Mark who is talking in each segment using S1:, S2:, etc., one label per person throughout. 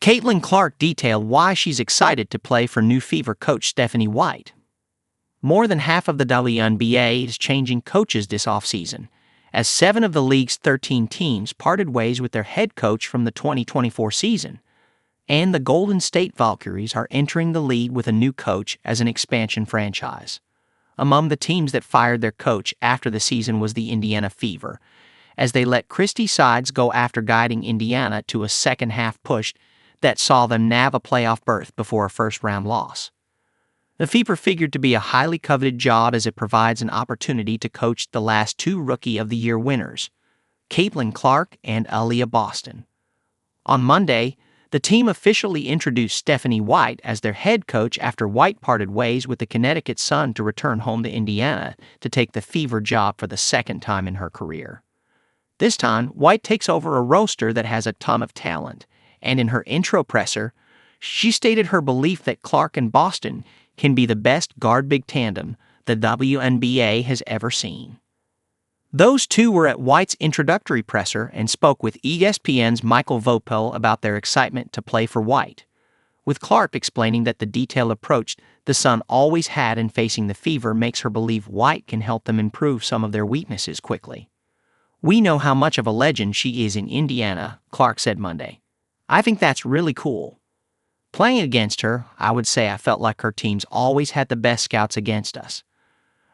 S1: Caitlin Clark detailed why she's excited to play for new Fever coach Stephanie White. More than half of the WNBA is changing coaches this offseason, as 7 of the league's 13 teams parted ways with their head coach from the 2024 season, and the Golden State Valkyries are entering the league with a new coach as an expansion franchise. Among the teams that fired their coach after the season was the Indiana Fever, as they let Christy Sides go after guiding Indiana to a second-half push that saw them nab a playoff berth before a first-round loss. The Fever figured to be a highly coveted job as it provides an opportunity to coach the last 2 Rookie of the Year winners, Caitlin Clark and Aaliyah Boston. On Monday, the team officially introduced Stephanie White as their head coach after White parted ways with the Connecticut Sun to return home to Indiana to take the Fever job for the second time in her career. This time, White takes over a roster that has a ton of talent, and in her intro presser, she stated her belief that Clark and Boston can be the best guard-big tandem the WNBA has ever seen. Those two were at White's introductory presser and spoke with ESPN's Michael Vopel about their excitement to play for White, with Clark explaining that the detailed approach the Sun always had in facing the Fever makes her believe White can help them improve some of their weaknesses quickly. "We know how much of a legend she is in Indiana," Clark said Monday. "I think that's really cool. Playing against her, I would say I felt like her teams always had the best scouts against us.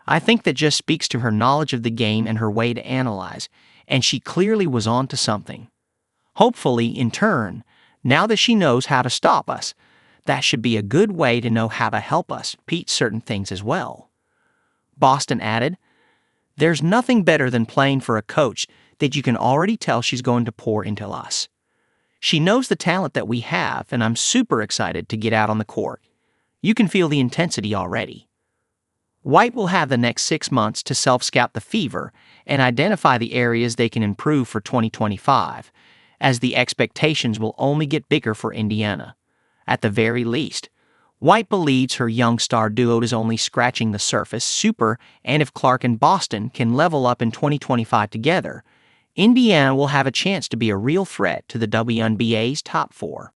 S1: I think that just speaks to her knowledge of the game and her way to analyze, and she clearly was on to something. Hopefully, in turn, now that she knows how to stop us, that should be a good way to know how to help us beat certain things as well." Boston added, "There's nothing better than playing for a coach that you can already tell she's going to pour into us. She knows the talent that we have, and I'm super excited to get out on the court. You can feel the intensity already." White will have the next 6 months to self-scout the Fever and identify the areas they can improve for 2025, as the expectations will only get bigger for Indiana. At the very least, White believes her young star duo is only scratching the surface, and if Clark and Boston can level up in 2025 together, Indiana will have a chance to be a real threat to the WNBA's top 4.